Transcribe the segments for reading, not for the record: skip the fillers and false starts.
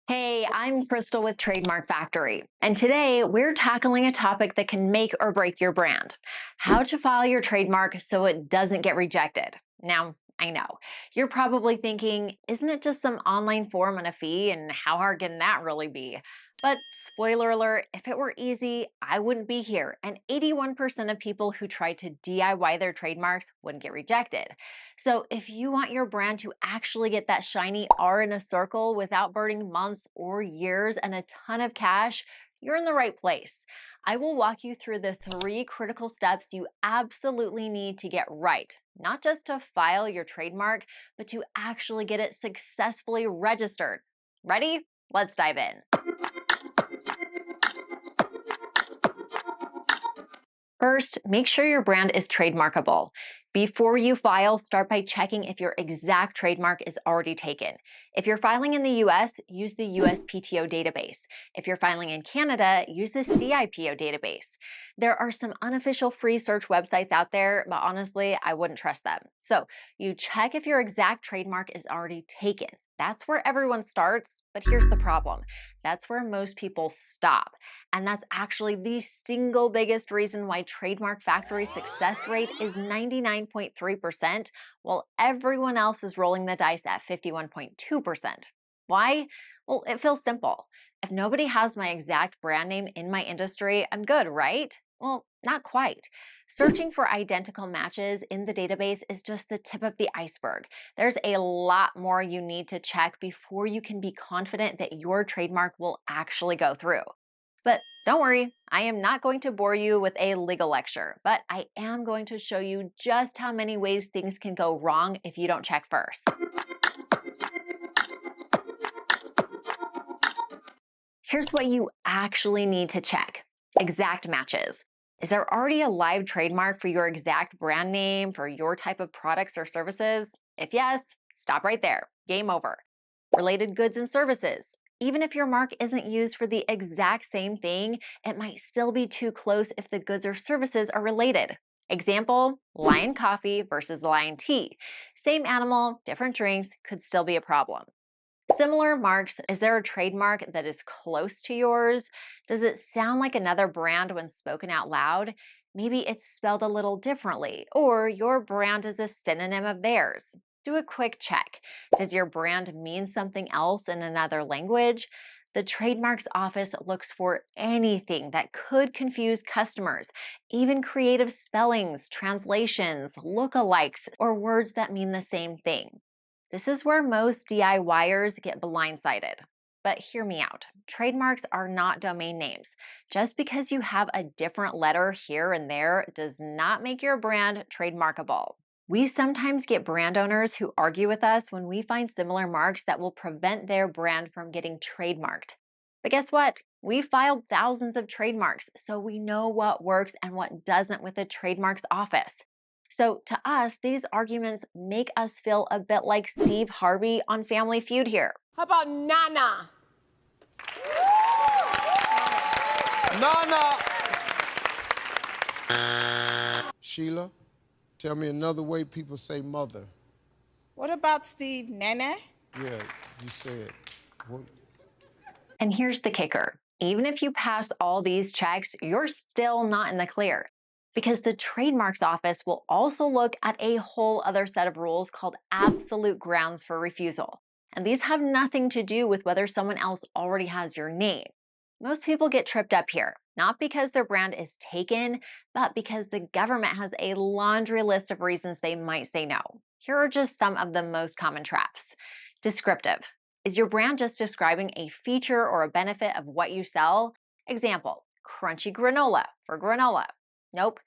Hey, I'm Crystal with Trademark Factory, and today we're tackling a topic that can make or break your brand: how to file your trademark so it doesn't get rejected. Now, I know you're probably thinking, isn't it just some online form and a fee, and how hard can that really be? But spoiler alert, if it were easy, I wouldn't be here, and 81% of people who try to DIY their trademarks wouldn't get rejected. So, if you want your brand to actually get that shiny R in a circle without burning months or years and a ton of cash, you're in the right place. I will walk you through the three critical steps you absolutely need to get right, not just to file your trademark, but to actually get it successfully registered. Ready? Let's dive in. First, make sure your brand is trademarkable. Before you file, start by checking if your exact trademark is already taken. If you're filing in the US, use the USPTO database. If you're filing in Canada, use the CIPO database. There are some unofficial free search websites out there, but honestly, I wouldn't trust them. So you check if your exact trademark is already taken. That's where everyone starts, but here's the problem. That's where most people stop. And that's actually the single biggest reason why Trademark Factory's success rate is 99.3%, while everyone else is rolling the dice at 51.2%. Why? Well, it feels simple. If nobody has my exact brand name in my industry, I'm good, right? Well, not quite. Searching for identical matches in the database is just the tip of the iceberg. There's a lot more you need to check before you can be confident that your trademark will actually go through. But don't worry, I am not going to bore you with a legal lecture, but I am going to show you just how many ways things can go wrong if you don't check first. Here's what you actually need to check: exact matches. Is there already a live trademark for your exact brand name for your type of products or services? If yes, stop right there. Game over. Related goods and services. Even if your mark isn't used for the exact same thing, it might still be too close if the goods or services are related. Example, Lion Coffee versus Lion Tea. Same animal, different drinks could still be a problem. Similar marks: is there a trademark that is close to yours? Does it sound like another brand when spoken out loud? Maybe it's spelled a little differently, or your brand is a synonym of theirs. Do a quick check. Does your brand mean something else in another language? The Trademarks Office looks for anything that could confuse customers, even creative spellings, translations, lookalikes, or words that mean the same thing. This is where most DIYers get blindsided. But hear me out. Trademarks are not domain names. Just because you have a different letter here and there does not make your brand trademarkable. We sometimes get brand owners who argue with us when we find similar marks that will prevent their brand from getting trademarked. But guess what? We filed thousands of trademarks, so we know what works and what doesn't with the Trademarks Office. So, to us, these arguments make us feel a bit like Steve Harvey on Family Feud here. How about Nana? Nana. Sheila, tell me another way people say mother. What about Steve Nene? Yeah, you said. What? And here's the kicker: even if you pass all these checks, you're still not in the clear, because the Trademarks Office will also look at a whole other set of rules called absolute grounds for refusal. And these have nothing to do with whether someone else already has your name. Most people get tripped up here, not because their brand is taken, but because the government has a laundry list of reasons they might say no. Here are just some of the most common traps. Descriptive: is your brand just describing a feature or a benefit of what you sell? Example, crunchy granola for granola. Nope.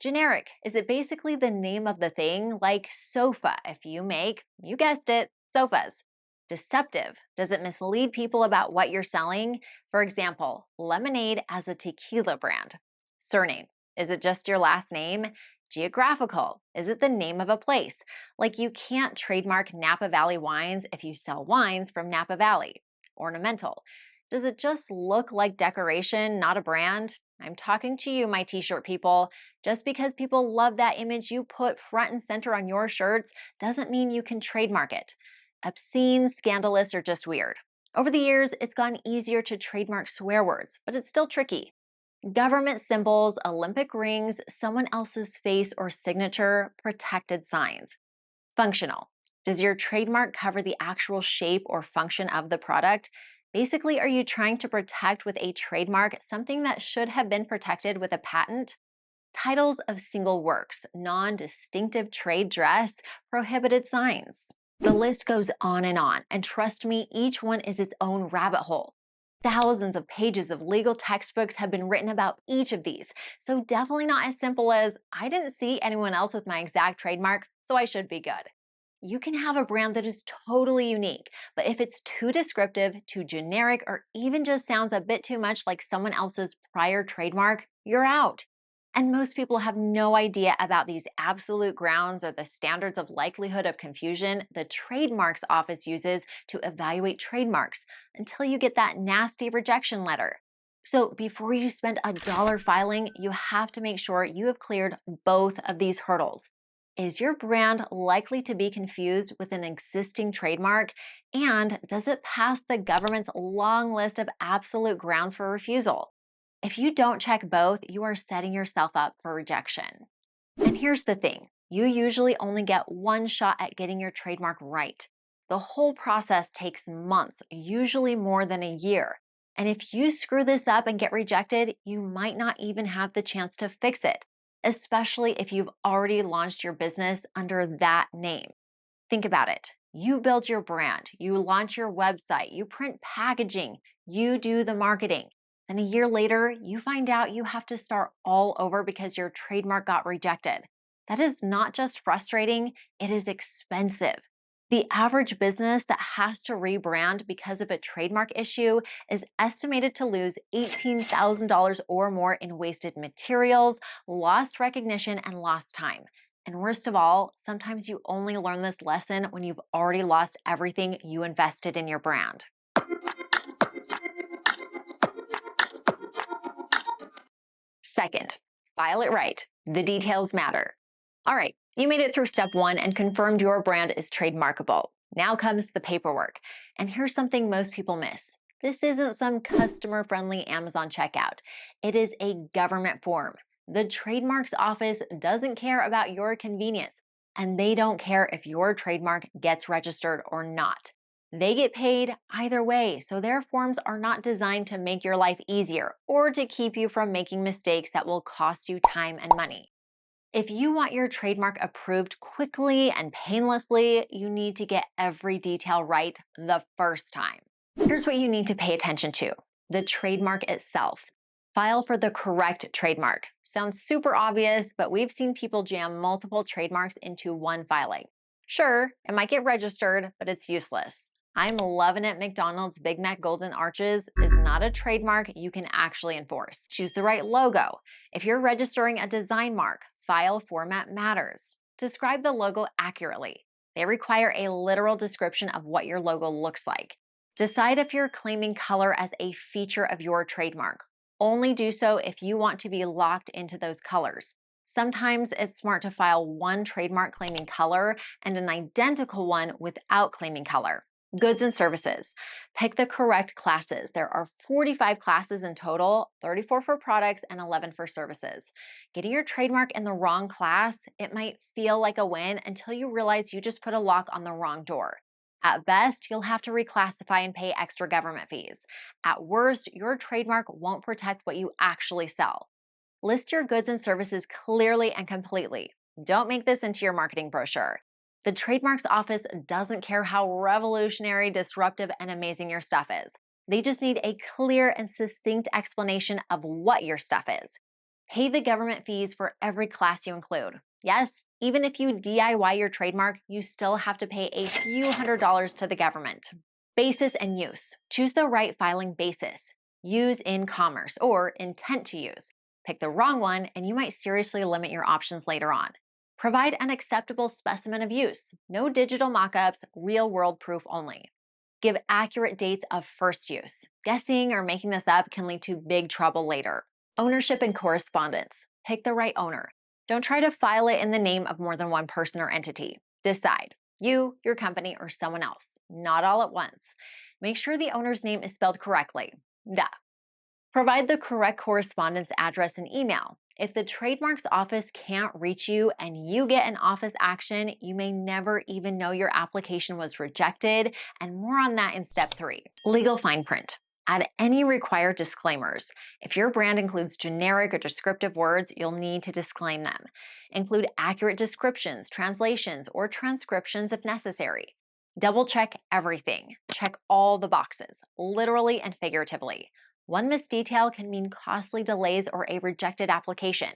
Generic: is it basically the name of the thing, like sofa if you make, you guessed it, sofas? Deceptive: does it mislead people about what you're selling? For example, lemonade as a tequila brand. Surname: is it just your last name? Geographical: is it the name of a place? Like you can't trademark Napa Valley wines if you sell wines from Napa Valley. Ornamental: does it just look like decoration, not a brand? I'm talking to you, my t-shirt people. Just because people love that image you put front and center on your shirts doesn't mean you can trademark it. Obscene, scandalous, or just weird. Over the years, it's gotten easier to trademark swear words, but it's still tricky. Government symbols, Olympic rings, someone else's face or signature, protected signs. Functional. Does your trademark cover the actual shape or function of the product? Basically, are you trying to protect with a trademark something that should have been protected with a patent? Titles of single works, non distinctive trade dress, prohibited signs. The list goes on, and trust me, each one is its own rabbit hole. Thousands of pages of legal textbooks have been written about each of these, so definitely not as simple as I didn't see anyone else with my exact trademark, so I should be good. You can have a brand that is totally unique, but if it's too descriptive, too generic, or even just sounds a bit too much like someone else's prior trademark, you're out. And most people have no idea about these absolute grounds or the standards of likelihood of confusion the Trademarks Office uses to evaluate trademarks until you get that nasty rejection letter. So before you spend a dollar filing, you have to make sure you have cleared both of these hurdles. Is your brand likely to be confused with an existing trademark? And does it pass the government's long list of absolute grounds for refusal? If you don't check both, you are setting yourself up for rejection. And here's the thing, you usually only get one shot at getting your trademark right. The whole process takes months, usually more than a year. And if you screw this up and get rejected, you might not even have the chance to fix it, especially if you've already launched your business under that name. Think about it. You build your brand, you launch your website, you print packaging, you do the marketing. Then a year later, you find out you have to start all over because your trademark got rejected. That is not just frustrating, it is expensive. The average business that has to rebrand because of a trademark issue is estimated to lose $18,000 or more in wasted materials, lost recognition, and lost time. And worst of all, sometimes you only learn this lesson when you've already lost everything you invested in your brand. Second, file it right. The details matter. All right, you made it through step one and confirmed your brand is trademarkable. Now comes the paperwork. And here's something most people miss. This isn't some customer-friendly Amazon checkout. It is a government form. The Trademarks Office doesn't care about your convenience, and they don't care if your trademark gets registered or not. They get paid either way, so their forms are not designed to make your life easier or to keep you from making mistakes that will cost you time and money. If you want your trademark approved quickly and painlessly, you need to get every detail right the first time. Here's what you need to pay attention to: the trademark itself. File for the correct trademark. Sounds super obvious, but we've seen people jam multiple trademarks into one filing. Sure, it might get registered, but it's useless. I'm loving it. McDonald's Big Mac Golden Arches is not a trademark you can actually enforce. Choose the right logo. If you're registering a design mark, file format matters. Describe the logo accurately. They require a literal description of what your logo looks like. Decide if you're claiming color as a feature of your trademark. Only do so if you want to be locked into those colors. Sometimes it's smart to file one trademark claiming color and an identical one without claiming color. Goods and services. Pick the correct classes. There are 45 classes in total, 34 for products and 11 for services. Getting your trademark in the wrong class, it might feel like a win until you realize you just put a lock on the wrong door. At best, you'll have to reclassify and pay extra government fees. At worst, your trademark won't protect what you actually sell. List your goods and services clearly and completely. Don't make this into your marketing brochure. The Trademarks Office doesn't care how revolutionary, disruptive, and amazing your stuff is. They just need a clear and succinct explanation of what your stuff is. Pay the government fees for every class you include. Yes, even if you DIY your trademark, you still have to pay a few $100s to the government. Basis and use. Choose the right filing basis. Use in commerce or intent to use. Pick the wrong one, and you might seriously limit your options later on. Provide an acceptable specimen of use. No digital mockups, real-world proof only. Give accurate dates of first use. Guessing or making this up can lead to big trouble later. Ownership and correspondence. Pick the right owner. Don't try to file it in the name of more than one person or entity. Decide. you, your company, or someone else, not all at once. Make sure the owner's name is spelled correctly. Duh. Provide the correct correspondence address and email. If the trademarks office can't reach you and you get an office action, you may never even know your application was rejected, and more on that in step 3. Legal fine print. Add any required disclaimers. If your brand includes generic or descriptive words, you'll need to disclaim them. Include accurate descriptions, translations, or transcriptions if necessary. Double check everything. Check all the boxes, literally and figuratively. One missed detail can mean costly delays or a rejected application.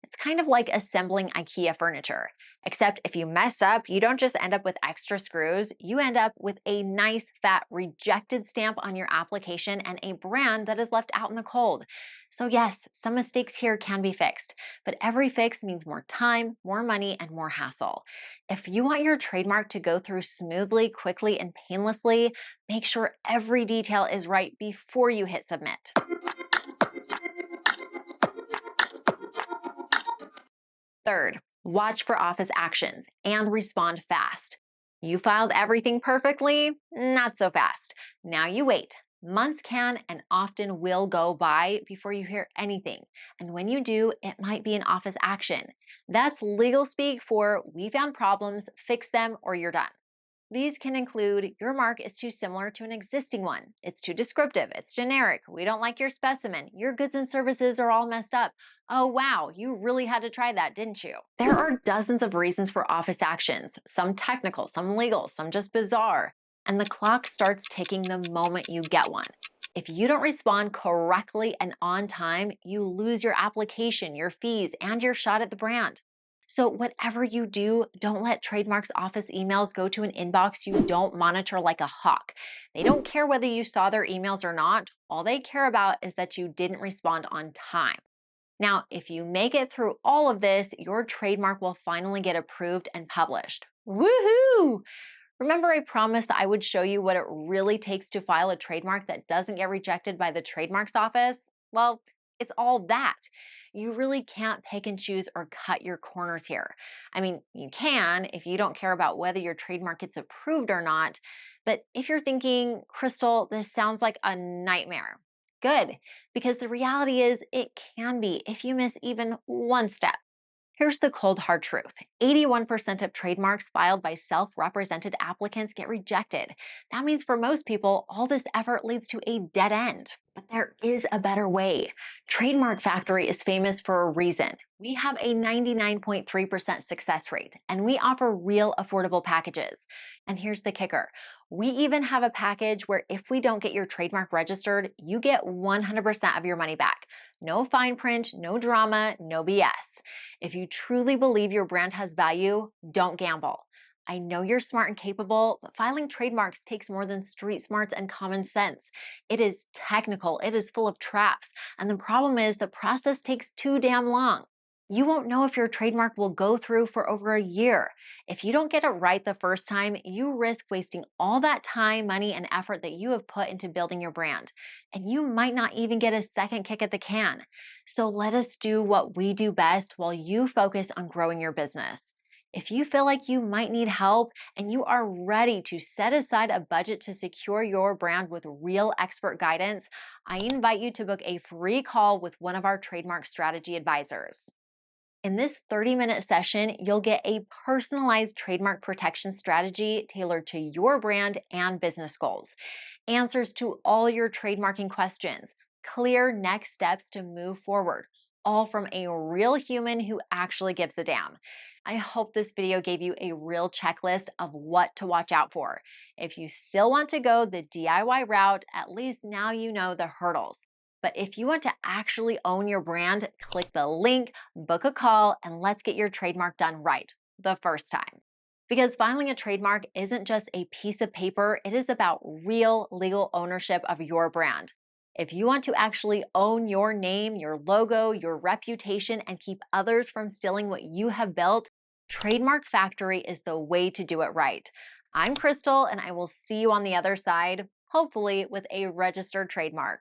It's kind of like assembling IKEA furniture, except if you mess up, you don't just end up with extra screws, you end up with a nice fat rejected stamp on your application and a brand that is left out in the cold. So yes, some mistakes here can be fixed, but every fix means more time, more money, and more hassle. If you want your trademark to go through smoothly, quickly, and painlessly, make sure every detail is right before you hit submit. Third, watch for office actions and respond fast. You filed everything perfectly? Not so fast. Now you wait. Months can and often will go by before you hear anything. And when you do, it might be an office action. That's legal speak for we found problems, fix them, or you're done. These can include your mark is too similar to an existing one, it's too descriptive, it's generic, we don't like your specimen, your goods and services are all messed up. Oh wow, you really had to try that, didn't you? There are dozens of reasons for office actions, some technical, some legal, some just bizarre. And the clock starts ticking the moment you get one. If you don't respond correctly and on time, you lose your application, your fees, and your shot at the brand. So whatever you do, don't let Trademark's office emails go to an inbox you don't monitor like a hawk. They don't care whether you saw their emails or not. All they care about is that you didn't respond on time. Now, if you make it through all of this, your trademark will finally get approved and published. Woohoo! Remember I promised that I would show you what it really takes to file a trademark that doesn't get rejected by the trademarks office? Well, it's all that. You really can't pick and choose or cut your corners here. I mean, you can if you don't care about whether your trademark gets approved or not. But if you're thinking, Crystal, this sounds like a nightmare, good, because the reality is it can be if you miss even one step. Here's the cold hard truth. 81% of trademarks filed by self-represented applicants get rejected. That means for most people, all this effort leads to a dead end. But there is a better way. Trademark Factory is famous for a reason. We have a 99.3% success rate, and we offer real affordable packages. And here's the kicker. We even have a package where if we don't get your trademark registered, you get 100% of your money back. No fine print, no drama, no BS. If you truly believe your brand has value, don't gamble. I know you're smart and capable, but filing trademarks takes more than street smarts and common sense. It is technical, it is full of traps, and the problem is the process takes too damn long. You won't know if your trademark will go through for over a year. If you don't get it right the first time, you risk wasting all that time, money, and effort that you have put into building your brand. And you might not even get a second kick at the can. So let us do what we do best while you focus on growing your business. If you feel like you might need help and you are ready to set aside a budget to secure your brand with real expert guidance, I invite you to book a free call with one of our trademark strategy advisors. In this 30-minute session, you'll get a personalized trademark protection strategy tailored to your brand and business goals, answers to all your trademarking questions, clear next steps to move forward, all from a real human who actually gives a damn. I hope this video gave you a real checklist of what to watch out for. If you still want to go the DIY route, at least now you know the hurdles. But if you want to actually own your brand, click the link, book a call, and let's get your trademark done right the first time. Because filing a trademark isn't just a piece of paper, it is about real legal ownership of your brand. If you want to actually own your name, your logo, your reputation, and keep others from stealing what you have built, Trademark Factory is the way to do it right. I'm Crystal, and I will see you on the other side, hopefully with a registered trademark.